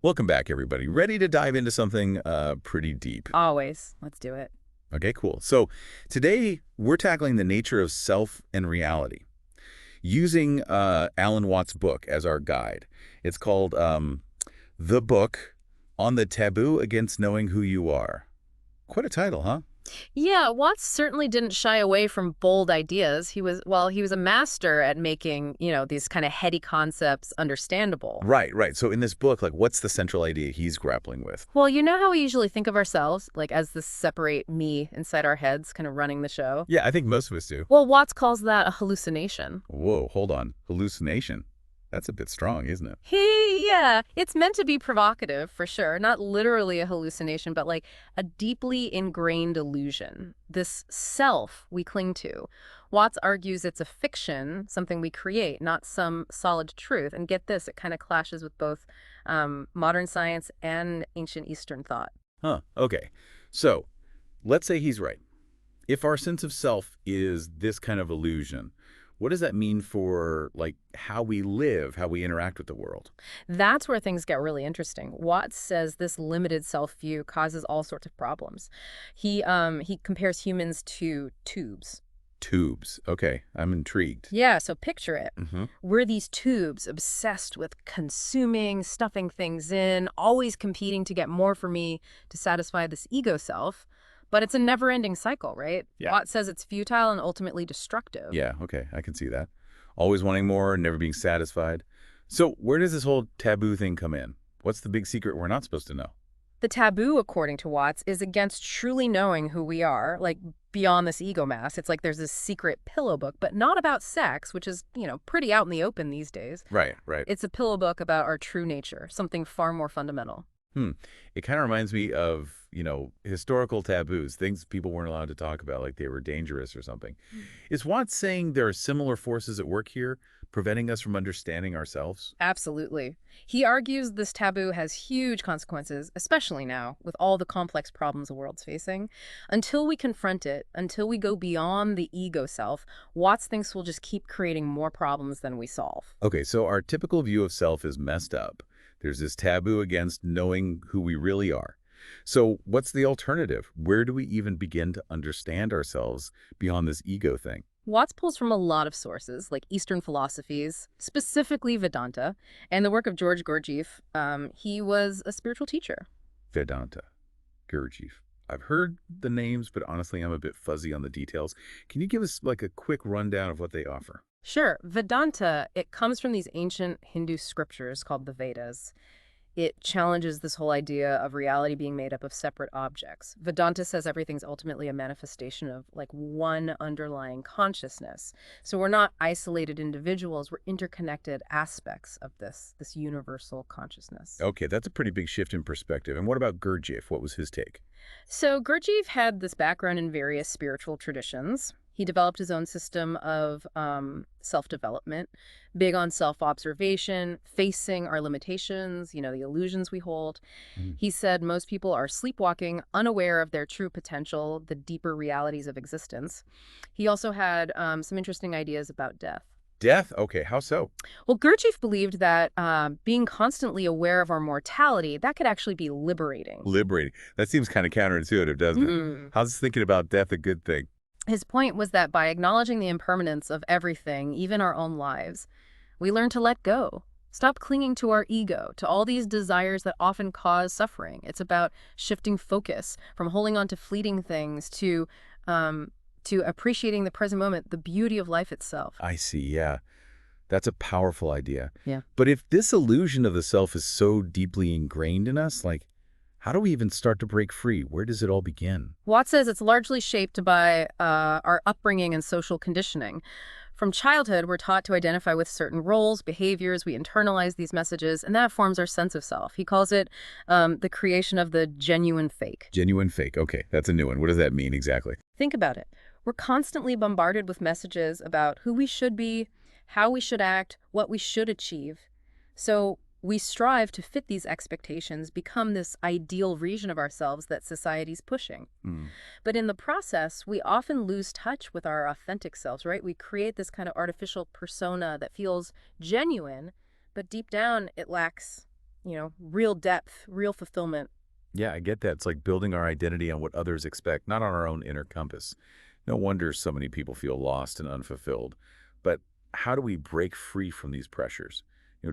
Welcome back, everybody. Ready to dive into something pretty deep. Always. Let's do it. Okay, cool. So today we're tackling the nature of self and reality using Alan Watts' book as our guide. It's called The Book on the Taboo Against Knowing Who You Are. Quite a title, huh? Yeah, Watts certainly didn't shy away from bold ideas. He was a master at making, these kind of heady concepts understandable. Right, right. So in this book, like, what's the central idea he's grappling with? Well, you know how we usually think of ourselves, like as this separate me inside our heads, kind of running the show? Yeah, I think most of us do. Well, Watts calls that a hallucination. Whoa, hold on. Hallucination. That's a bit strong, isn't it? Yeah, it's meant to be provocative, for sure. Not literally a hallucination, but like a deeply ingrained illusion. This self we cling to. Watts argues it's a fiction, something we create, not some solid truth. And get this, it kind of clashes with both modern science and ancient Eastern thought. Huh, okay. So let's say he's right. If our sense of self is this kind of illusion, what does that mean for, like, how we live, how we interact with the world? That's where things get really interesting. Watts says this limited self-view causes all sorts of problems. He compares humans to tubes. Tubes. Okay, I'm intrigued. Yeah, so picture it. Hmm. We're these tubes obsessed with consuming, stuffing things in, always competing to get more for me to satisfy this ego self. But it's a never-ending cycle, right? Yeah. Watts says it's futile and ultimately destructive. Yeah, okay, I can see that. Always wanting more, never being satisfied. So where does this whole taboo thing come in? What's the big secret we're not supposed to know? The taboo, according to Watts, is against truly knowing who we are, like beyond this ego mask. It's like there's this secret pillow book, but not about sex, which is, pretty out in the open these days. Right, right. It's a pillow book about our true nature, something far more fundamental. It kind of reminds me of, historical taboos, things people weren't allowed to talk about, like they were dangerous or something. Is Watts saying there are similar forces at work here, preventing us from understanding ourselves? Absolutely. He argues this taboo has huge consequences, especially now, with all the complex problems the world's facing. Until we confront it, until we go beyond the ego self, Watts thinks we'll just keep creating more problems than we solve. Okay, so our typical view of self is messed up. There's this taboo against knowing who we really are. So what's the alternative? Where do we even begin to understand ourselves beyond this ego thing? Watts pulls from a lot of sources, like Eastern philosophies, specifically Vedanta, and the work of George Gurdjieff. He was a spiritual teacher. Vedanta, Gurdjieff. I've heard the names, but honestly, I'm a bit fuzzy on the details. Can you give us like a quick rundown of what they offer? Sure, Vedanta, it comes from these ancient Hindu scriptures called the Vedas. It challenges this whole idea of reality being made up of separate objects. Vedanta says everything's ultimately a manifestation of like one underlying consciousness. So we're not isolated individuals, we're interconnected aspects of this universal consciousness. Okay, that's a pretty big shift in perspective. And what about Gurdjieff? What was his take? So Gurdjieff had this background in various spiritual traditions. He developed his own system of self-development, big on self-observation, facing our limitations, the illusions we hold. Mm. He said most people are sleepwalking, unaware of their true potential, the deeper realities of existence. He also had some interesting ideas about death. Death? Okay, how so? Well, Gurdjieff believed that being constantly aware of our mortality, that could actually be liberating. Liberating. That seems kind of counterintuitive, doesn't it? Mm. How's thinking about death a good thing? His point was that by acknowledging the impermanence of everything, even our own lives, we learn to let go. Stop clinging to our ego, to all these desires that often cause suffering. It's about shifting focus from holding on to fleeting things to appreciating the present moment, the beauty of life itself. I see, yeah. That's a powerful idea. Yeah. But if this illusion of the self is so deeply ingrained in us, like, how do we even start to break free? Where does it all begin? Watts says it's largely shaped by our upbringing and social conditioning. From childhood, we're taught to identify with certain roles, behaviors, we internalize these messages, and that forms our sense of self. He calls it the creation of the genuine fake. Genuine fake. Okay, that's a new one. What does that mean exactly? Think about it. We're constantly bombarded with messages about who we should be, how we should act, what we should achieve. So we strive to fit these expectations, become this ideal version of ourselves that society's pushing. Mm. But in the process, we often lose touch with our authentic selves, right? We create this kind of artificial persona that feels genuine, but deep down it lacks real depth, real fulfillment. Yeah, I get that. It's like building our identity on what others expect, not on our own inner compass. No wonder so many people feel lost and unfulfilled. But how do we break free from these pressures?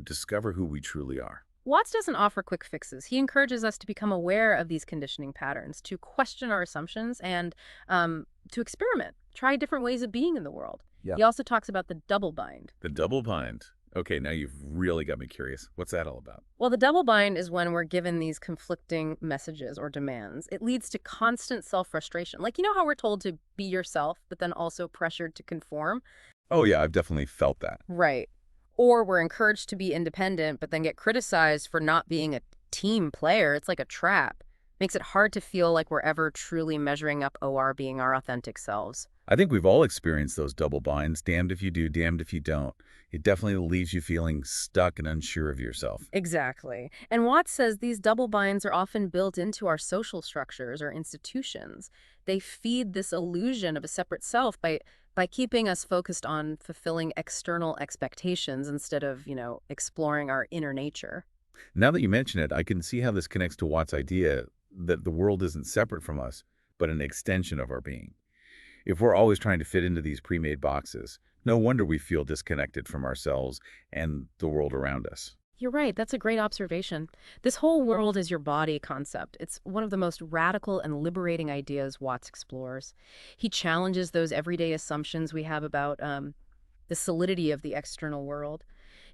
Discover who we truly are. Watts doesn't offer quick fixes. He encourages us to become aware of these conditioning patterns, to question our assumptions, and to experiment, try different ways of being in the world. Yeah. He also talks about the double bind. The double bind. Okay, now you've really got me curious. What's that all about? Well, the double bind is when we're given these conflicting messages or demands. It leads to constant self frustration. Like, how we're told to be yourself, but then also pressured to conform? Oh, yeah, I've definitely felt that. Right. Or we're encouraged to be independent, but then get criticized for not being a team player. It's like a trap. Makes it hard to feel like we're ever truly measuring up or being our authentic selves. I think we've all experienced those double binds, damned if you do, damned if you don't. It definitely leaves you feeling stuck and unsure of yourself. Exactly. And Watts says these double binds are often built into our social structures or institutions. They feed this illusion of a separate self by keeping us focused on fulfilling external expectations instead of, exploring our inner nature. Now that you mention it, I can see how this connects to Watt's idea that the world isn't separate from us, but an extension of our being. If we're always trying to fit into these pre-made boxes, no wonder we feel disconnected from ourselves and the world around us. You're right. That's a great observation. This whole world is your body concept. It's one of the most radical and liberating ideas Watts explores. He challenges those everyday assumptions we have about the solidity of the external world.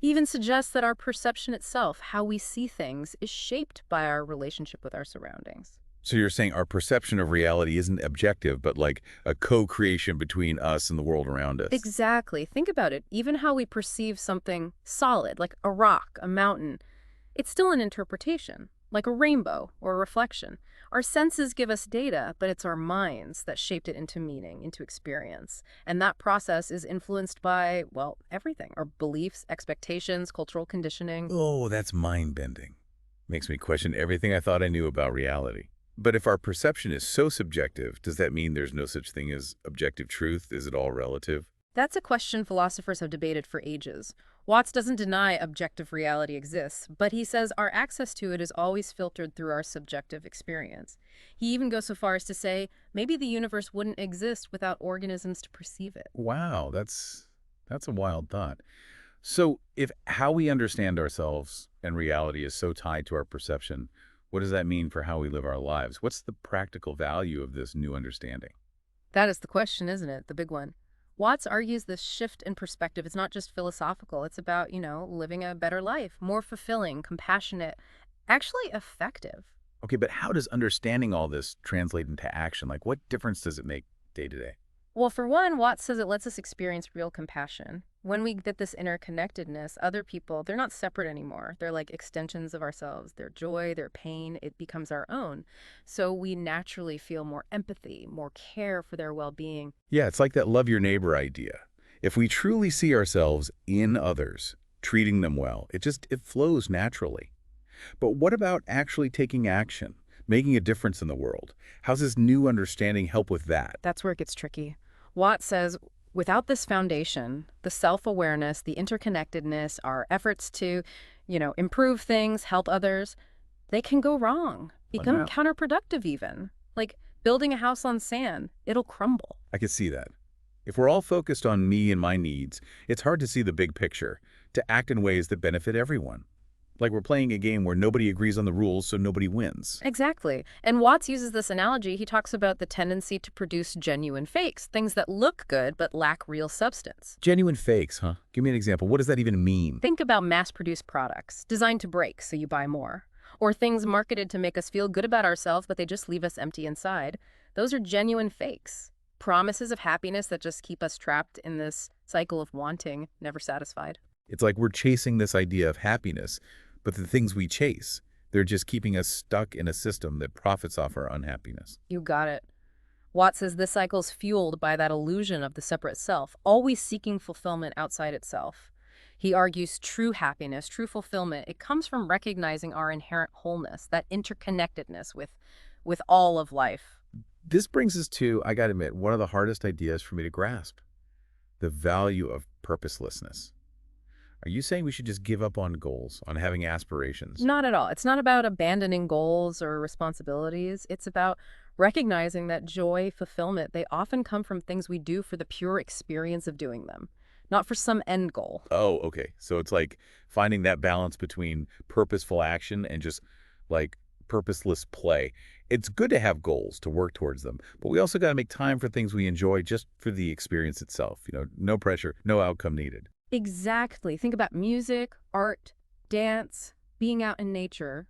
He even suggests that our perception itself, how we see things, is shaped by our relationship with our surroundings. So you're saying our perception of reality isn't objective, but like a co-creation between us and the world around us. Exactly. Think about it. Even how we perceive something solid, like a rock, a mountain, it's still an interpretation, like a rainbow or a reflection. Our senses give us data, but it's our minds that shaped it into meaning, into experience. And that process is influenced by, well, everything, our beliefs, expectations, cultural conditioning. Oh, that's mind-bending. Makes me question everything I thought I knew about reality. But if our perception is so subjective, does that mean there's no such thing as objective truth? Is it all relative? That's a question philosophers have debated for ages. Watts doesn't deny objective reality exists, but he says our access to it is always filtered through our subjective experience. He even goes so far as to say maybe the universe wouldn't exist without organisms to perceive it. Wow, that's a wild thought. So if how we understand ourselves and reality is so tied to our perception, what does that mean for how we live our lives? What's the practical value of this new understanding? That is the question, isn't it? The big one. Watts argues this shift in perspective is not just philosophical. It's about, living a better life, more fulfilling, compassionate, actually effective. Okay, but how does understanding all this translate into action? Like, what difference does it make day to day? Well, for one, Watts says it lets us experience real compassion. When we get this interconnectedness, other people, they're not separate anymore. They're like extensions of ourselves. Their joy, their pain, it becomes our own. So we naturally feel more empathy, more care for their well-being. Yeah, it's like that love your neighbor idea. If we truly see ourselves in others, treating them well, it flows naturally. But what about actually taking action, making a difference in the world? How's this new understanding help with that? That's where it gets tricky. Watt says, without this foundation, the self-awareness, the interconnectedness, our efforts to, improve things, help others, they can go wrong, Oh, become no. counterproductive even. Like building a house on sand, it'll crumble. I can see that. If we're all focused on me and my needs, it's hard to see the big picture, to act in ways that benefit everyone. Like we're playing a game where nobody agrees on the rules, so nobody wins. Exactly. And Watts uses this analogy. He talks about the tendency to produce genuine fakes, things that look good but lack real substance. Genuine fakes, huh? Give me an example. What does that even mean? Think about mass-produced products, designed to break so you buy more. Or things marketed to make us feel good about ourselves, but they just leave us empty inside. Those are genuine fakes. Promises of happiness that just keep us trapped in this cycle of wanting, never satisfied. It's like we're chasing this idea of happiness, but the things we chase, they're just keeping us stuck in a system that profits off our unhappiness. You got it. Watt says this cycle's fueled by that illusion of the separate self, always seeking fulfillment outside itself. He argues true happiness, true fulfillment, it comes from recognizing our inherent wholeness, that interconnectedness with all of life. This brings us to, I gotta admit, one of the hardest ideas for me to grasp, the value of purposelessness. Are you saying we should just give up on goals, on having aspirations? Not at all. It's not about abandoning goals or responsibilities. It's about recognizing that joy, fulfillment, they often come from things we do for the pure experience of doing them, not for some end goal. Oh, okay. So it's like finding that balance between purposeful action and just like purposeless play. It's good to have goals to work towards them, but we also got to make time for things we enjoy just for the experience itself. No pressure, no outcome needed. Exactly. Think about music, art, dance, being out in nature.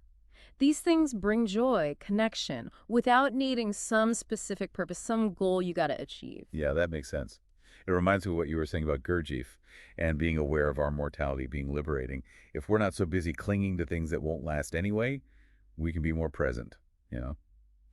These things bring joy, connection, without needing some specific purpose, some goal you got to achieve. Yeah, that makes sense. It reminds me of what you were saying about Gurdjieff and being aware of our mortality being liberating. If we're not so busy clinging to things that won't last anyway, we can be more present, you know?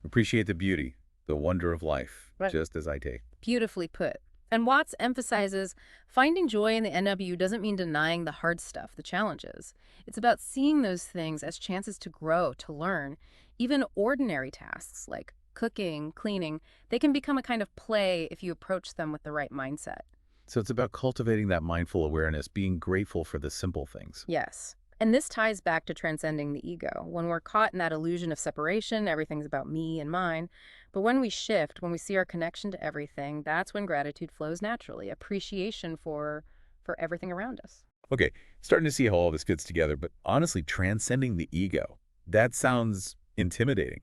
Appreciate the beauty, the wonder of life, Right. just as I take. Beautifully put. And Watts emphasizes finding joy in the NW doesn't mean denying the hard stuff, the challenges. It's about seeing those things as chances to grow, to learn. Even ordinary tasks like cooking, cleaning, they can become a kind of play if you approach them with the right mindset. So it's about cultivating that mindful awareness, being grateful for the simple things. Yes. And this ties back to transcending the ego. When we're caught in that illusion of separation, everything's about me and mine. But when we shift, when we see our connection to everything, that's when gratitude flows naturally, appreciation for everything around us. Okay, starting to see how all this fits together, but honestly, transcending the ego, that sounds intimidating.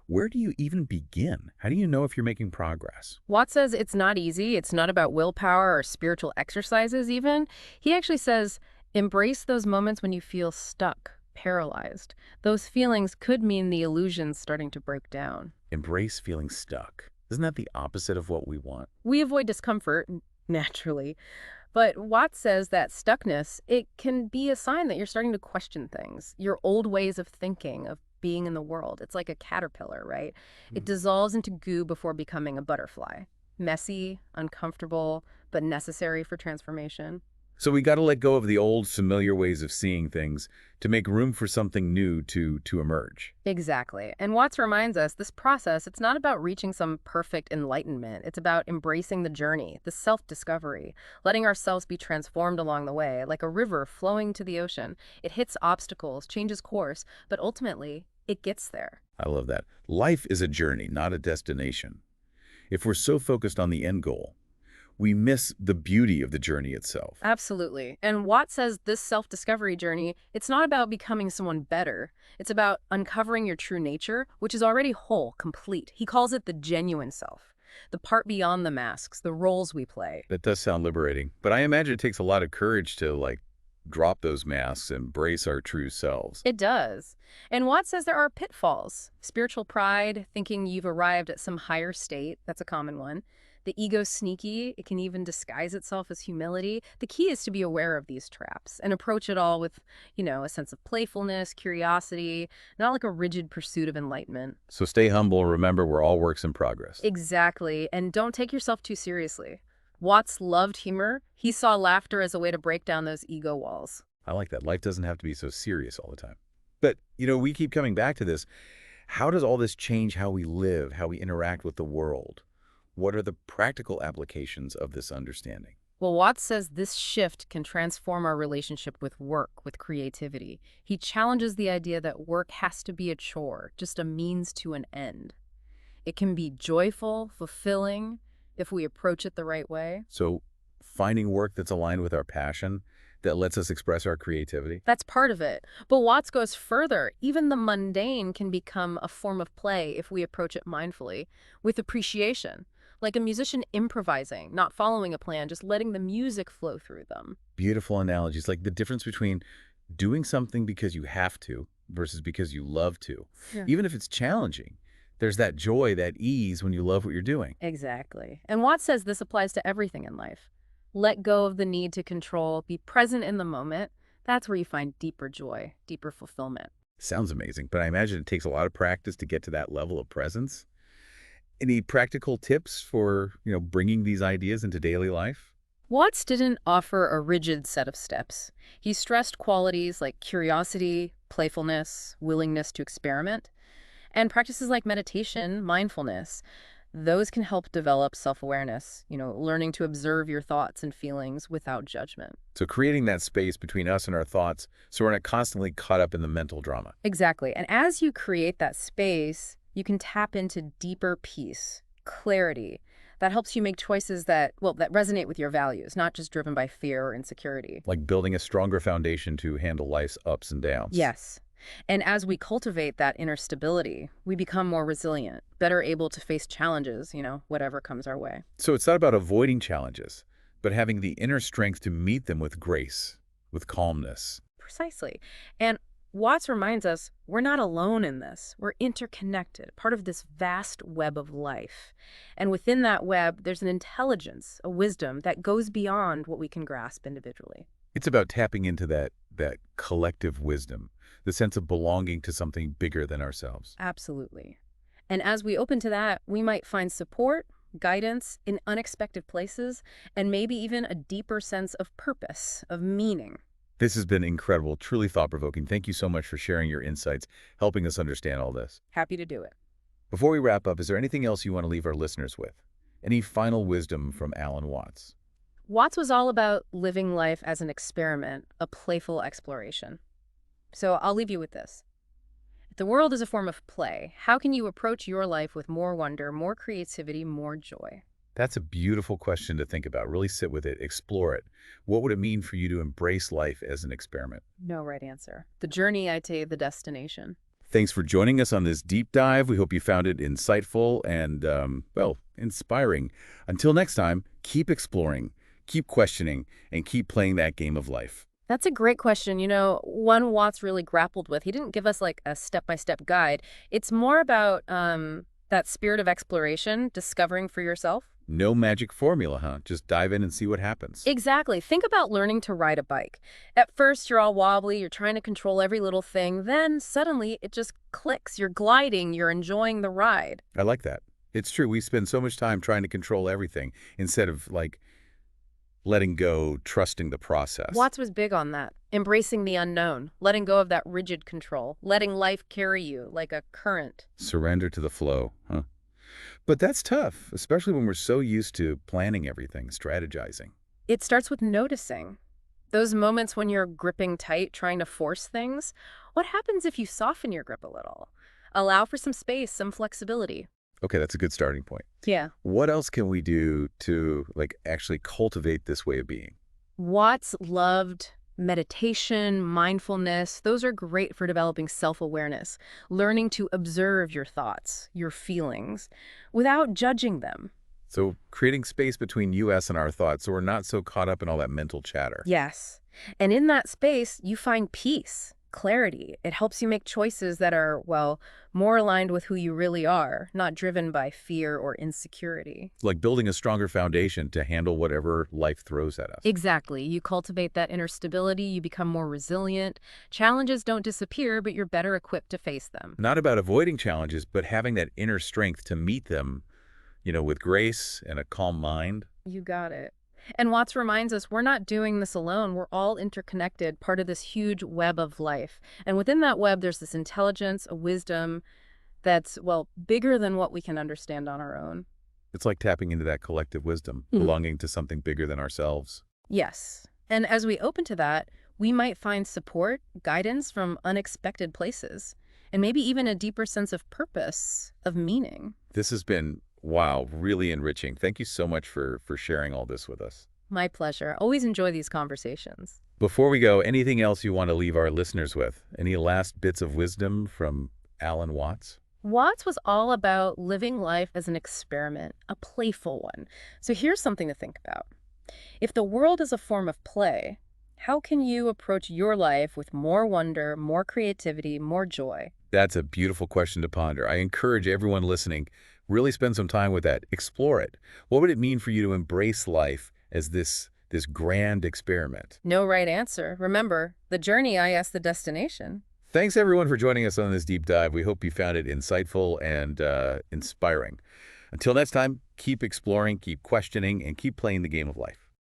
Where do you even begin? How do you know if you're making progress? Watts says it's not easy. It's not about willpower or spiritual exercises even. He actually says, embrace those moments when you feel stuck, paralyzed. Those feelings could mean the illusion's starting to break down. Embrace feeling stuck. Isn't that the opposite of what we want? We avoid discomfort, naturally. But Watts says that stuckness, it can be a sign that you're starting to question things, your old ways of thinking, of being in the world. It's like a caterpillar, right? It dissolves into goo before becoming a butterfly. Messy, uncomfortable, but necessary for transformation. So we got to let go of the old familiar ways of seeing things to make room for something new to emerge. Exactly. And Watts reminds us this process, it's not about reaching some perfect enlightenment. It's about embracing the journey, the self-discovery, letting ourselves be transformed along the way, like a river flowing to the ocean. It hits obstacles, changes course, but ultimately, it gets there. I love that. Life is a journey, not a destination. If we're so focused on the end goal, we miss the beauty of the journey itself. Absolutely. And Watts says this self-discovery journey, it's not about becoming someone better. It's about uncovering your true nature, which is already whole, complete. He calls it the genuine self, the part beyond the masks, the roles we play. That does sound liberating, but I imagine it takes a lot of courage to, drop those masks and embrace our true selves. It does. And Watts says there are pitfalls. Spiritual pride, thinking you've arrived at some higher state, that's a common one. The ego's sneaky, it can even disguise itself as humility. The key is to be aware of these traps and approach it all with, a sense of playfulness, curiosity, not like a rigid pursuit of enlightenment. So stay humble. Remember, we're all works in progress. Exactly. And don't take yourself too seriously. Watts loved humor. He saw laughter as a way to break down those ego walls. I like that. Life doesn't have to be so serious all the time. But, we keep coming back to this. How does all this change how we live, how we interact with the world? What are the practical applications of this understanding? Well, Watts says this shift can transform our relationship with work, with creativity. He challenges the idea that work has to be a chore, just a means to an end. It can be joyful, fulfilling, if we approach it the right way. So finding work that's aligned with our passion, that lets us express our creativity? That's part of it. But Watts goes further. Even the mundane can become a form of play if we approach it mindfully, with appreciation. Like a musician improvising, not following a plan, just letting the music flow through them. Beautiful analogies, like the difference between doing something because you have to versus because you love to. Yeah. Even if it's challenging, there's that joy, that ease when you love what you're doing. Exactly. And Watts says this applies to everything in life. Let go of the need to control, be present in the moment. That's where you find deeper joy, deeper fulfillment. Sounds amazing, but I imagine it takes a lot of practice to get to that level of presence. Any practical tips for, bringing these ideas into daily life? Watts didn't offer a rigid set of steps. He stressed qualities like curiosity, playfulness, willingness to experiment, and practices like meditation, mindfulness. Those can help develop self-awareness, learning to observe your thoughts and feelings without judgment. So creating that space between us and our thoughts so we're not constantly caught up in the mental drama. Exactly. And as you create that space, you can tap into deeper peace, clarity. That helps you make choices that resonate with your values, not just driven by fear or insecurity. Like building a stronger foundation to handle life's ups and downs. Yes. And as we cultivate that inner stability, we become more resilient, better able to face challenges, whatever comes our way. So it's not about avoiding challenges, but having the inner strength to meet them with grace, with calmness. Precisely. And Watts reminds us we're not alone in this. We're interconnected, part of this vast web of life. And within that web, there's an intelligence, a wisdom that goes beyond what we can grasp individually. It's about tapping into that collective wisdom, the sense of belonging to something bigger than ourselves. Absolutely. And as we open to that, we might find support, guidance in unexpected places, and maybe even a deeper sense of purpose, of meaning. This has been incredible, truly thought-provoking. Thank you so much for sharing your insights, helping us understand all this. Happy to do it. Before we wrap up, is there anything else you want to leave our listeners with? Any final wisdom from Alan Watts? Watts was all about living life as an experiment, a playful exploration. So I'll leave you with this. If the world is a form of play, how can you approach your life with more wonder, more creativity, more joy? That's a beautiful question to think about. Really sit with it, explore it. What would it mean for you to embrace life as an experiment? No right answer. The journey, I'd say, the destination. Thanks for joining us on this deep dive. We hope you found it insightful and, well, inspiring. Until next time, keep exploring, keep questioning, and keep playing that game of life. That's a great question. One Watts really grappled with. He didn't give us like a step-by-step guide. It's more about that spirit of exploration, discovering for yourself. No magic formula, huh? Just dive in and see what happens. Exactly. Think about learning to ride a bike. At first, you're all wobbly, you're trying to control every little thing. Then suddenly it just clicks. You're gliding, you're enjoying the ride. I like that. It's true. We spend so much time trying to control everything instead of, like, letting go, trusting the process. Watts was big on that. Embracing the unknown, letting go of that rigid control, letting life carry you like a current. Surrender to the flow, huh? But that's tough, especially when we're so used to planning everything, strategizing. It starts with noticing. Those moments when you're gripping tight, trying to force things. What happens if you soften your grip a little? Allow for some space, some flexibility. Okay, that's a good starting point. Yeah. What else can we do to, like, actually cultivate this way of being? Watts loved meditation, mindfulness. Those are great for developing self-awareness, learning to observe your thoughts, your feelings, without judging them. So creating space between us and our thoughts so we're not so caught up in all that mental chatter. Yes. And in that space, you find peace, clarity. It helps you make choices that are, well, more aligned with who you really are, not driven by fear or insecurity. Like building a stronger foundation to handle whatever life throws at us. Exactly. You cultivate that inner stability, you become more resilient. Challenges don't disappear, but you're better equipped to face them. Not about avoiding challenges, but having that inner strength to meet them, with grace and a calm mind. You got it. And Watts reminds us we're not doing this alone. We're all interconnected, part of this huge web of life. And within that web, there's this intelligence, a wisdom that's, well, bigger than what we can understand on our own. It's like tapping into that collective wisdom, belonging to something bigger than ourselves. Yes. And as we open to that, we might find support, guidance from unexpected places, and maybe even a deeper sense of purpose, of meaning. This has been, wow, really enriching. Thank you so much for sharing all this with us. My pleasure. Always enjoy these conversations. Before we go, anything else you want to leave our listeners with? Any last bits of wisdom from Alan Watts? Watts was all about living life as an experiment, a playful one. So here's something to think about. If the world is a form of play, how can you approach your life with more wonder, more creativity, more joy? That's a beautiful question to ponder. I encourage everyone listening, really spend some time with that. Explore it. What would it mean for you to embrace life as this grand experiment? No right answer. Remember, the journey, the destination. Thanks, everyone, for joining us on this deep dive. We hope you found it insightful and inspiring. Until next time, keep exploring, keep questioning, and keep playing the game of life.